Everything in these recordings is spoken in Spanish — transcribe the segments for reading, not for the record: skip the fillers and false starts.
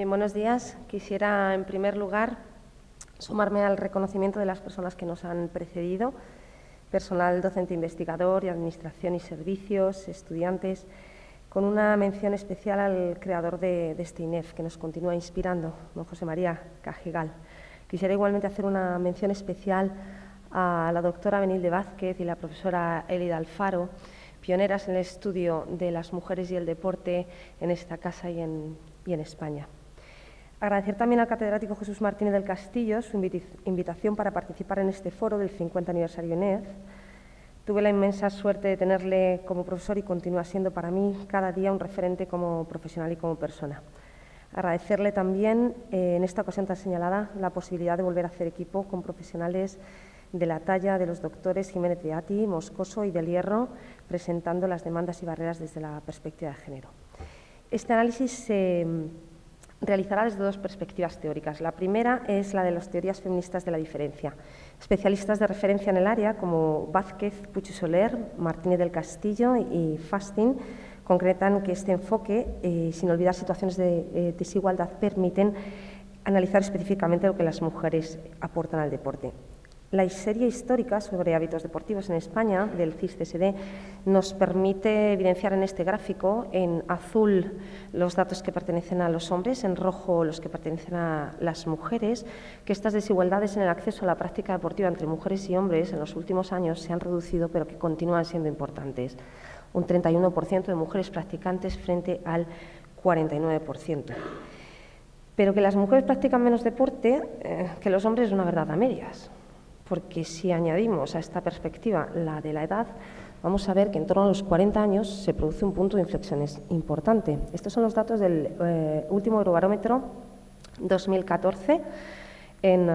Bien, buenos días. Quisiera, en primer lugar, sumarme al reconocimiento de las personas que nos han precedido, personal docente investigador y administración y servicios, estudiantes, con una mención especial al creador de este INEF, que nos continúa inspirando, don José María Cajigal. Quisiera igualmente hacer una mención especial a la doctora Benilde Vázquez y la profesora Elida Alfaro, pioneras en el estudio de las mujeres y el deporte en esta casa y en España. Agradecer también al catedrático Jesús Martínez del Castillo su invitación para participar en este foro del 50 aniversario INEF. Tuve la inmensa suerte de tenerle como profesor y continúa siendo para mí cada día un referente como profesional y como persona. Agradecerle también, en esta ocasión tan señalada, la posibilidad de volver a hacer equipo con profesionales de la talla de los doctores Jiménez Beati, Moscoso y del Hierro, presentando las demandas y barreras desde la perspectiva de género. Este análisis se realizará desde dos perspectivas teóricas. La primera es la de las teorías feministas de la diferencia. Especialistas de referencia en el área, como Vázquez, Puig i Soler, Martínez del Castillo y Fastin, concretan que este enfoque, sin olvidar situaciones de desigualdad, permiten analizar específicamente lo que las mujeres aportan al deporte. La serie histórica sobre hábitos deportivos en España, del CIS-CSD, nos permite evidenciar en este gráfico, en azul, los datos que pertenecen a los hombres, en rojo los que pertenecen a las mujeres, que estas desigualdades en el acceso a la práctica deportiva entre mujeres y hombres en los últimos años se han reducido, pero que continúan siendo importantes. Un 31% de mujeres practicantes frente al 49%. Pero que las mujeres practican menos deporte que los hombres es una verdad a medias. Porque si añadimos a esta perspectiva la de la edad, vamos a ver que en torno a los 40 años se produce un punto de inflexión importante. Estos son los datos del último Eurobarómetro 2014. En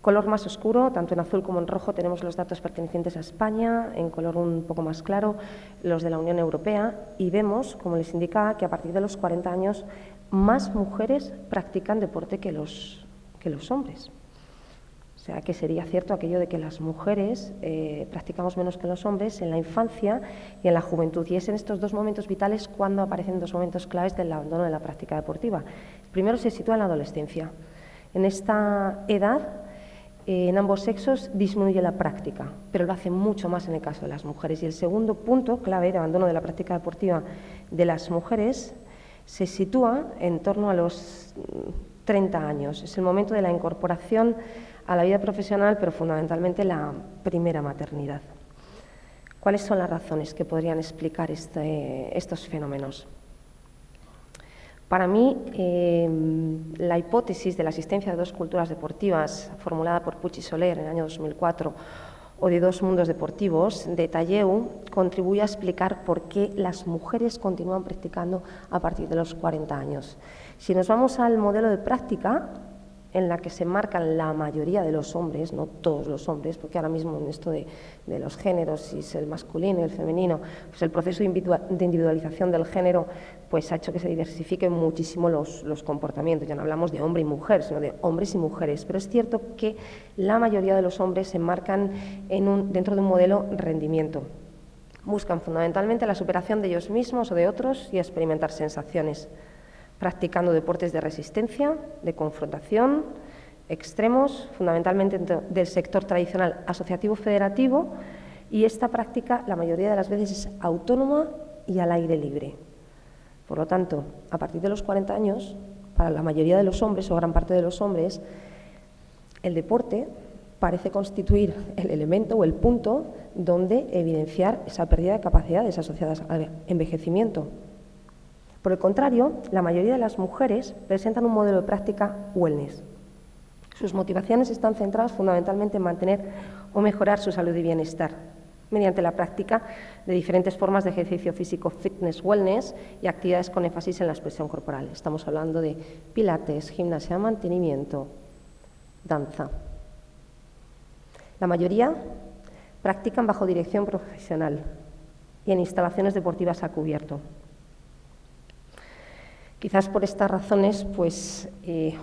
color más oscuro, tanto en azul como en rojo, tenemos los datos pertenecientes a España, en color un poco más claro, los de la Unión Europea, y vemos, como les indicaba, que a partir de los 40 años más mujeres practican deporte que los hombres. O sea, que sería cierto aquello de que las mujeres practicamos menos que los hombres en la infancia y en la juventud. Y es en estos dos momentos vitales cuando aparecen dos momentos claves del abandono de la práctica deportiva. El primero se sitúa en la adolescencia. En esta edad, en ambos sexos, disminuye la práctica, pero lo hace mucho más en el caso de las mujeres. Y el segundo punto clave de abandono de la práctica deportiva de las mujeres se sitúa en torno a los 30 años. Es el momento de la incorporación a la vida profesional, pero fundamentalmente la primera maternidad. ¿Cuáles son las razones que podrían explicar estos fenómenos? Para mí, la hipótesis de la existencia de dos culturas deportivas, formulada por Puig i Soler en el año 2004, o de dos mundos deportivos, de Talleu, contribuye a explicar por qué las mujeres continúan practicando a partir de los 40 años. Si nos vamos al modelo de práctica, en la que se marcan la mayoría de los hombres, no todos los hombres, porque ahora mismo en esto de los géneros, si es el masculino y el femenino, pues el proceso de individualización del género pues ha hecho que se diversifiquen muchísimo los comportamientos. Ya no hablamos de hombre y mujer, sino de hombres y mujeres. Pero es cierto que la mayoría de los hombres se enmarcan dentro de un modelo rendimiento. Buscan fundamentalmente la superación de ellos mismos o de otros y experimentar sensaciones, practicando deportes de resistencia, de confrontación, extremos, fundamentalmente del sector tradicional asociativo federativo, y esta práctica la mayoría de las veces es autónoma y al aire libre. Por lo tanto, a partir de los 40 años, para la mayoría de los hombres o gran parte de los hombres, el deporte parece constituir el elemento o el punto donde evidenciar esa pérdida de capacidades asociadas al envejecimiento. Por el contrario, la mayoría de las mujeres presentan un modelo de práctica wellness. Sus motivaciones están centradas fundamentalmente en mantener o mejorar su salud y bienestar mediante la práctica de diferentes formas de ejercicio físico, fitness, wellness y actividades con énfasis en la expresión corporal. Estamos hablando de pilates, gimnasia, mantenimiento, danza. La mayoría practican bajo dirección profesional y en instalaciones deportivas a cubierto. Quizás por estas razones,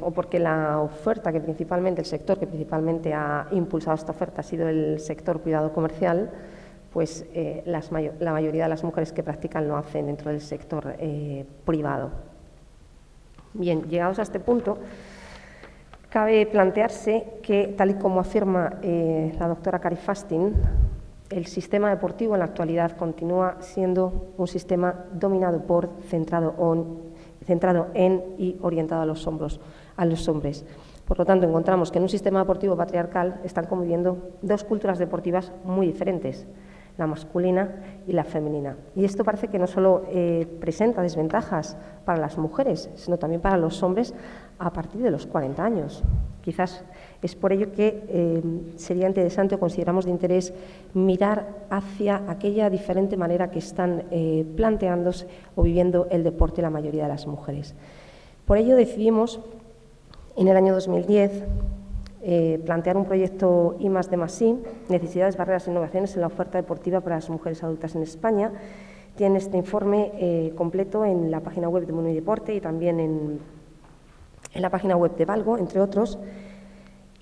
o porque la oferta que principalmente, el sector que principalmente ha impulsado esta oferta ha sido el sector privado comercial, la mayoría de las mujeres que practican lo hacen dentro del sector privado. Bien, llegados a este punto, cabe plantearse que, tal y como afirma la doctora Cari Fastin, el sistema deportivo en la actualidad continúa siendo un sistema dominado por, centrado en y orientado a los hombres. Por lo tanto, encontramos que en un sistema deportivo patriarcal están conviviendo dos culturas deportivas muy diferentes, la masculina y la femenina. Y esto parece que no solo presenta desventajas para las mujeres, sino también para los hombres a partir de los 40 años. Quizás es por ello que sería interesante, o consideramos de interés, mirar hacia aquella diferente manera que están planteándose o viviendo el deporte la mayoría de las mujeres. Por ello decidimos, en el año 2010, plantear un proyecto I+D+I, necesidades, barreras e innovaciones en la oferta deportiva para las mujeres adultas en España. Tienen este informe completo en la página web de Mundo y Deporte y también en la página web de Valgo, entre otros.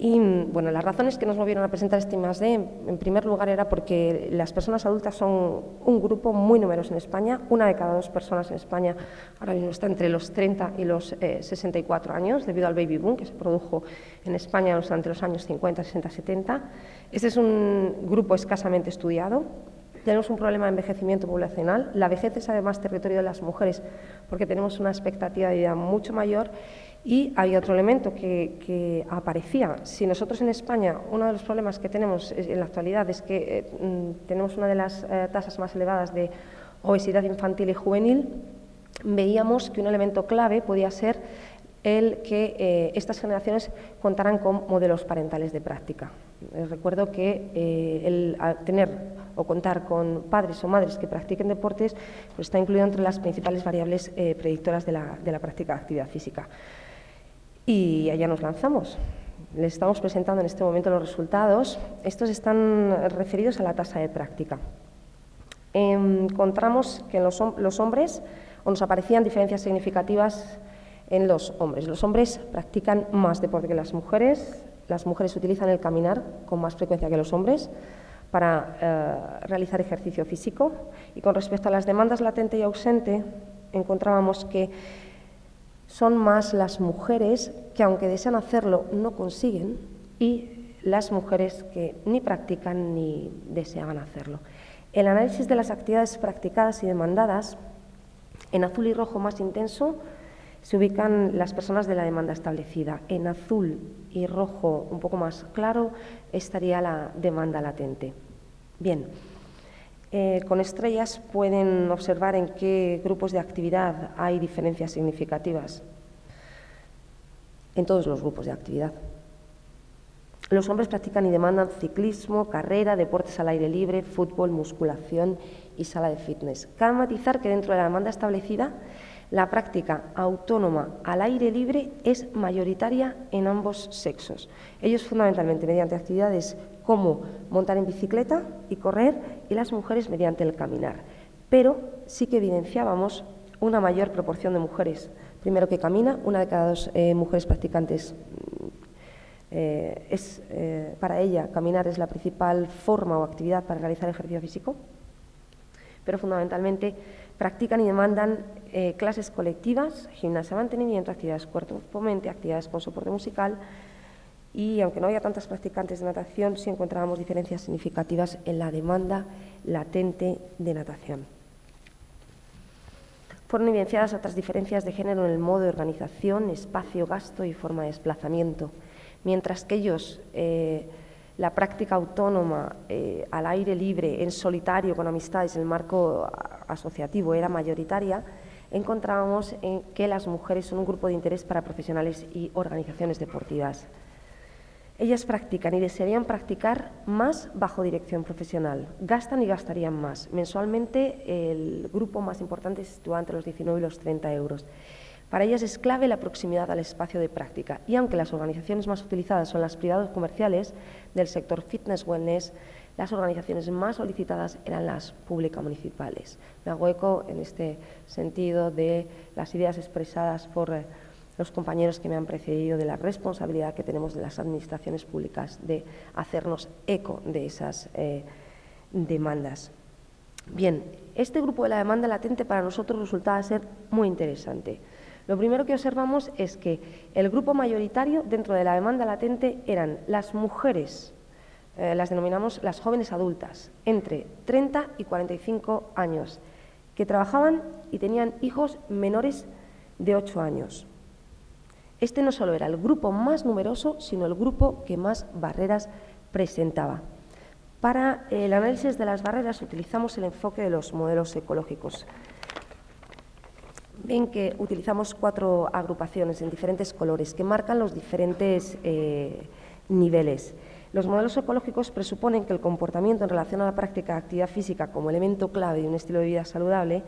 Y bueno, las razones que nos movieron a presentar este I+D, en primer lugar, era porque las personas adultas son un grupo muy numeroso en España. Una de cada dos personas en España ahora mismo está entre los 30 y los 64 años, debido al baby boom que se produjo en España durante los años 50, 60, 70. Este es un grupo escasamente estudiado. Tenemos un problema de envejecimiento poblacional. La vejez es además territorio de las mujeres porque tenemos una expectativa de vida mucho mayor. Y había otro elemento que aparecía. Si nosotros en España, uno de los problemas que tenemos en la actualidad es que tenemos una de las tasas más elevadas de obesidad infantil y juvenil, veíamos que un elemento clave podía ser el que estas generaciones contaran con modelos parentales de práctica. Recuerdo que el tener o contar con padres o madres que practiquen deportes pues está incluido entre las principales variables predictoras de la práctica de actividad física. Y allá nos lanzamos. Les estamos presentando en este momento los resultados. Estos están referidos a la tasa de práctica. Encontramos que en los hombres nos aparecían diferencias significativas en los hombres. Los hombres practican más deporte que las mujeres utilizan el caminar con más frecuencia que los hombres para realizar ejercicio físico. Y con respecto a las demandas latente y ausente, encontrábamos que son más las mujeres que, aunque desean hacerlo, no consiguen, y las mujeres que ni practican ni deseaban hacerlo. El análisis de las actividades practicadas y demandadas, en azul y rojo más intenso, se ubican las personas de la demanda establecida. En azul y rojo un poco más claro estaría la demanda latente. Bien. Con estrellas pueden observar en qué grupos de actividad hay diferencias significativas. En todos los grupos de actividad. Los hombres practican y demandan ciclismo, carrera, deportes al aire libre, fútbol, musculación y sala de fitness. Cabe matizar que dentro de la demanda establecida, la práctica autónoma al aire libre es mayoritaria en ambos sexos. Ellos fundamentalmente mediante actividades como montar en bicicleta y correr, y las mujeres mediante el caminar. Pero sí que evidenciábamos una mayor proporción de mujeres. Primero que camina, una de cada dos mujeres practicantes, para ella caminar es la principal forma o actividad para realizar ejercicio físico, pero fundamentalmente practican y demandan clases colectivas, gimnasia de mantenimiento, actividades cuerpo-mente, actividades con soporte musical. Y aunque no había tantas practicantes de natación, sí encontrábamos diferencias significativas en la demanda latente de natación. Fueron evidenciadas otras diferencias de género en el modo de organización, espacio, gasto y forma de desplazamiento. Mientras que ellos, la práctica autónoma al aire libre, en solitario, con amistades, en el marco asociativo era mayoritaria, encontrábamos que las mujeres son un grupo de interés para profesionales y organizaciones deportivas. Ellas practican y desearían practicar más bajo dirección profesional. Gastan y gastarían más. Mensualmente el grupo más importante se sitúa entre los 19 y los 30 euros. Para ellas es clave la proximidad al espacio de práctica. Y aunque las organizaciones más utilizadas son las privadas comerciales del sector fitness-wellness, las organizaciones más solicitadas eran las públicas municipales. Me hago eco en este sentido de las ideas expresadas por los compañeros que me han precedido, de la responsabilidad que tenemos de las administraciones públicas de hacernos eco de esas demandas. Bien, este grupo de la demanda latente para nosotros resultaba ser muy interesante. Lo primero que observamos es que el grupo mayoritario dentro de la demanda latente eran las mujeres, las denominamos las jóvenes adultas, entre 30 y 45 años, que trabajaban y tenían hijos menores de 8 años. Este no solo era el grupo más numeroso, sino el grupo que más barreras presentaba. Para el análisis de las barreras utilizamos el enfoque de los modelos ecológicos. Ven que utilizamos 4 agrupaciones en diferentes colores que marcan los diferentes niveles. Los modelos ecológicos presuponen que el comportamiento en relación a la práctica de actividad física como elemento clave de un estilo de vida saludable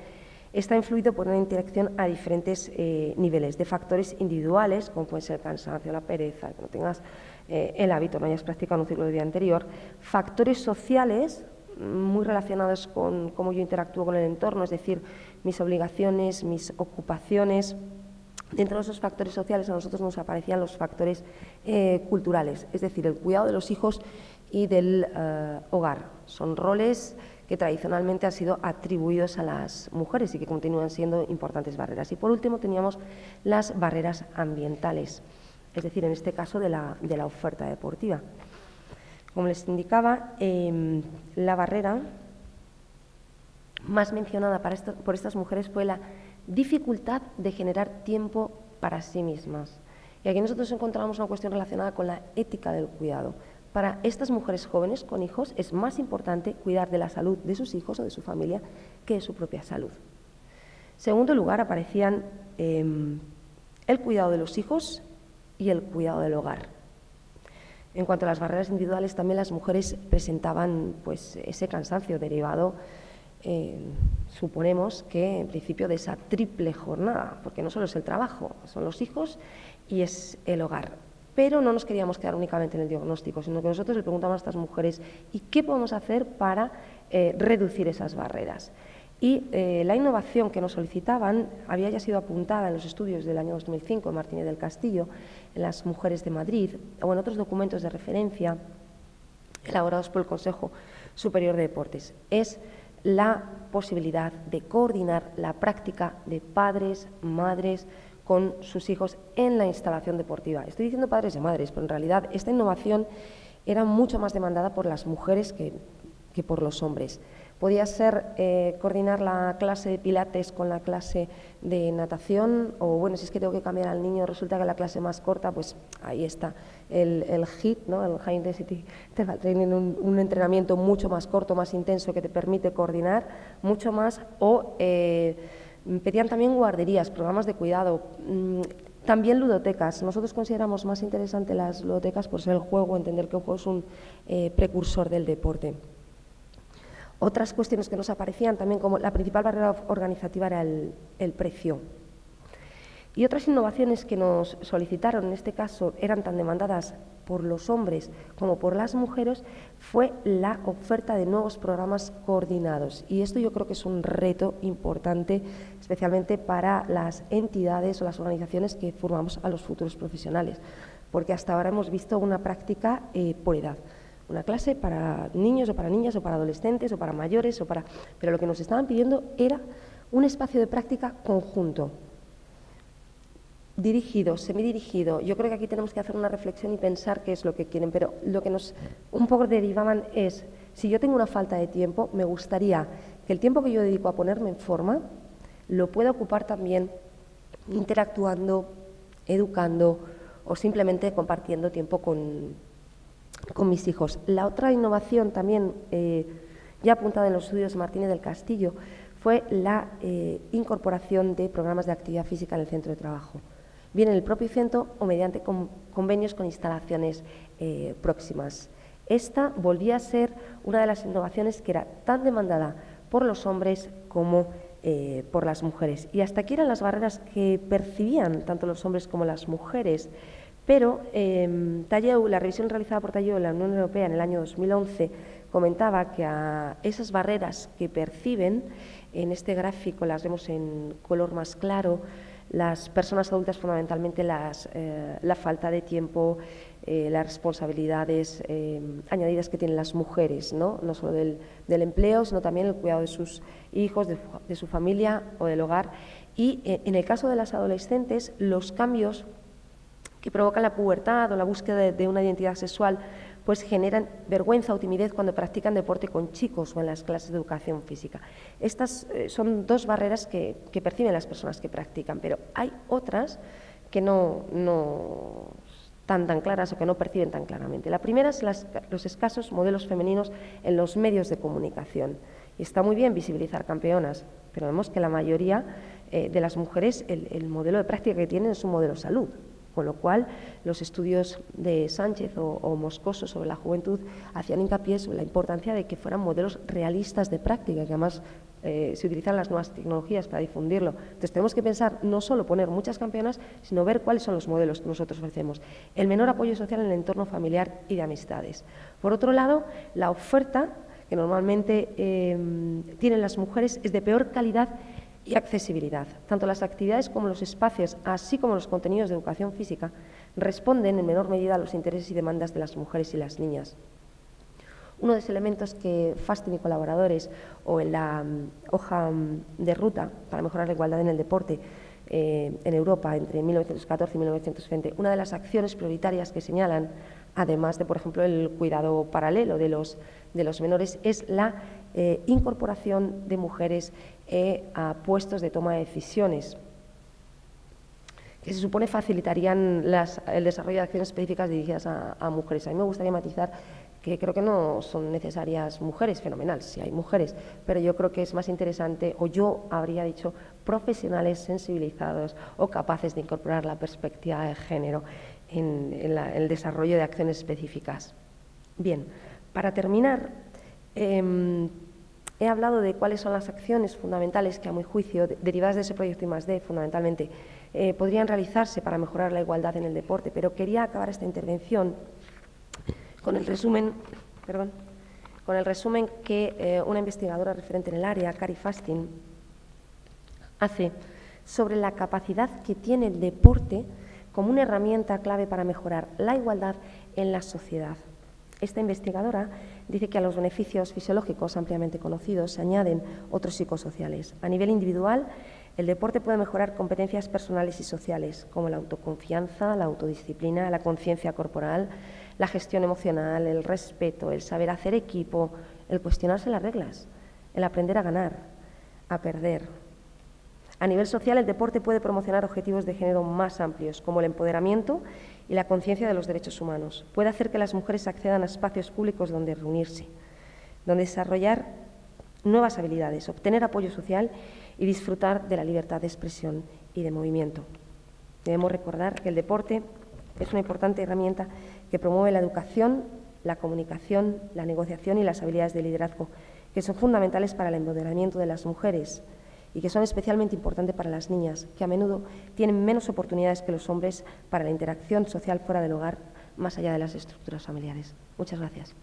está influido por una interacción a diferentes niveles de factores individuales, como puede ser el cansancio, la pereza, que no tengas el hábito, no hayas practicado un ciclo de vida anterior, factores sociales muy relacionados con cómo yo interactúo con el entorno, es decir, mis obligaciones, mis ocupaciones. Dentro de esos factores sociales a nosotros nos aparecían los factores culturales, es decir, el cuidado de los hijos y del hogar. Son roles que tradicionalmente han sido atribuidos a las mujeres y que continúan siendo importantes barreras. Y por último teníamos las barreras ambientales, es decir, en este caso de la oferta deportiva. Como les indicaba, la barrera más mencionada por estas mujeres fue la dificultad de generar tiempo para sí mismas. Y aquí nosotros encontramos una cuestión relacionada con la ética del cuidado. Para estas mujeres jóvenes con hijos es más importante cuidar de la salud de sus hijos o de su familia que de su propia salud. En segundo lugar aparecían el cuidado de los hijos y el cuidado del hogar. En cuanto a las barreras individuales, también las mujeres presentaban pues, ese cansancio derivado, suponemos que en principio de esa triple jornada, porque no solo es el trabajo, son los hijos y es el hogar. Pero no nos queríamos quedar únicamente en el diagnóstico, sino que nosotros le preguntamos a estas mujeres ¿y qué podemos hacer para reducir esas barreras? Y la innovación que nos solicitaban había ya sido apuntada en los estudios del año 2005 de Martínez del Castillo, en las mujeres de Madrid o en otros documentos de referencia elaborados por el Consejo Superior de Deportes. Es la posibilidad de coordinar la práctica de padres, madres, con sus hijos en la instalación deportiva. Estoy diciendo padres y madres, pero en realidad esta innovación era mucho más demandada por las mujeres que por los hombres. Podía ser coordinar la clase de pilates con la clase de natación, o bueno, si es que tengo que cambiar al niño, resulta que la clase más corta, pues ahí está el HIIT, ¿no? El High Intensity Interval Training, un entrenamiento mucho más corto, más intenso, que te permite coordinar mucho más, o pedían también guarderías, programas de cuidado, también ludotecas. Nosotros consideramos más interesante las ludotecas por ser el juego, entender que el juego es un precursor del deporte. Otras cuestiones que nos aparecían también, como la principal barrera organizativa era el precio. Y otras innovaciones que nos solicitaron, en este caso eran tan demandadas por los hombres como por las mujeres, fue la oferta de nuevos programas coordinados. Y esto yo creo que es un reto importante, especialmente para las entidades o las organizaciones que formamos a los futuros profesionales, porque hasta ahora hemos visto una práctica por edad. Una clase para niños o para niñas o para adolescentes o para mayores, pero lo que nos estaban pidiendo era un espacio de práctica conjunto, dirigido, semidirigido. Yo creo que aquí tenemos que hacer una reflexión y pensar qué es lo que quieren, pero lo que nos un poco derivaban es, si yo tengo una falta de tiempo, me gustaría que el tiempo que yo dedico a ponerme en forma lo pueda ocupar también interactuando, educando o simplemente compartiendo tiempo con mis hijos. La otra innovación también, ya apuntada en los estudios de Martínez del Castillo, fue la incorporación de programas de actividad física en el centro de trabajo, bien en el propio centro o mediante convenios con instalaciones próximas. Esta volvía a ser una de las innovaciones que era tan demandada por los hombres como por las mujeres. Y hasta aquí eran las barreras que percibían tanto los hombres como las mujeres. Pero la revisión realizada por Talleu en la Unión Europea en el año 2011 comentaba que a esas barreras que perciben, en este gráfico las vemos en color más claro, las personas adultas fundamentalmente la falta de tiempo, las responsabilidades añadidas que tienen las mujeres, no solo del empleo, sino también el cuidado de sus hijos, de su familia o del hogar, Y en el caso de las adolescentes, los cambios que provocan la pubertad o la búsqueda de una identidad sexual pues generan vergüenza o timidez cuando practican deporte con chicos o en las clases de educación física. Estas son dos barreras que perciben las personas que practican, pero hay otras que no están tan claras o que no perciben tan claramente. La primera es los escasos modelos femeninos en los medios de comunicación. Y está muy bien visibilizar campeonas, pero vemos que la mayoría de las mujeres, el modelo de práctica que tienen es un modelo salud. Con lo cual, los estudios de Sánchez o Moscoso sobre la juventud hacían hincapié sobre la importancia de que fueran modelos realistas de práctica, que además se utilizan las nuevas tecnologías para difundirlo. Entonces, tenemos que pensar no solo poner muchas campeonas, sino ver cuáles son los modelos que nosotros ofrecemos. El menor apoyo social en el entorno familiar y de amistades. Por otro lado, la oferta que normalmente tienen las mujeres es de peor calidad y accesibilidad. Tanto las actividades como los espacios, así como los contenidos de educación física, responden en menor medida a los intereses y demandas de las mujeres y las niñas. Uno de los elementos que FASTIN y colaboradores, o en la hoja de ruta para mejorar la igualdad en el deporte en Europa entre 1914 y 1920, una de las acciones prioritarias que señalan, además de, por ejemplo, el cuidado paralelo de los menores, es la incorporación de mujeres a puestos de toma de decisiones, que se supone facilitarían el desarrollo de acciones específicas dirigidas a mujeres. A mí me gustaría matizar que creo que no son necesarias mujeres, fenomenal, si hay mujeres, pero yo creo que es más interesante, o yo habría dicho, profesionales sensibilizados o capaces de incorporar la perspectiva de género en el desarrollo de acciones específicas. Bien, para terminar, he hablado de cuáles son las acciones fundamentales que, a mi juicio, derivadas de ese proyecto I+D, fundamentalmente, podrían realizarse para mejorar la igualdad en el deporte, pero quería acabar esta intervención con el resumen que una investigadora referente en el área, Kari Fastin, hace sobre la capacidad que tiene el deporte como una herramienta clave para mejorar la igualdad en la sociedad. Esta investigadora dice que a los beneficios fisiológicos ampliamente conocidos se añaden otros psicosociales. A nivel individual, el deporte puede mejorar competencias personales y sociales, como la autoconfianza, la autodisciplina, la conciencia corporal, la gestión emocional, el respeto, el saber hacer equipo, el cuestionarse las reglas, el aprender a ganar, a perder. A nivel social, el deporte puede promocionar objetivos de género más amplios, como el empoderamiento y la conciencia de los derechos humanos. Puede hacer que las mujeres accedan a espacios públicos donde reunirse, donde desarrollar nuevas habilidades, obtener apoyo social y disfrutar de la libertad de expresión y de movimiento. Debemos recordar que el deporte es una importante herramienta que promueve la educación, la comunicación, la negociación y las habilidades de liderazgo, que son fundamentales para el empoderamiento de las mujeres y que son especialmente importantes para las niñas, que a menudo tienen menos oportunidades que los hombres para la interacción social fuera del hogar, más allá de las estructuras familiares. Muchas gracias.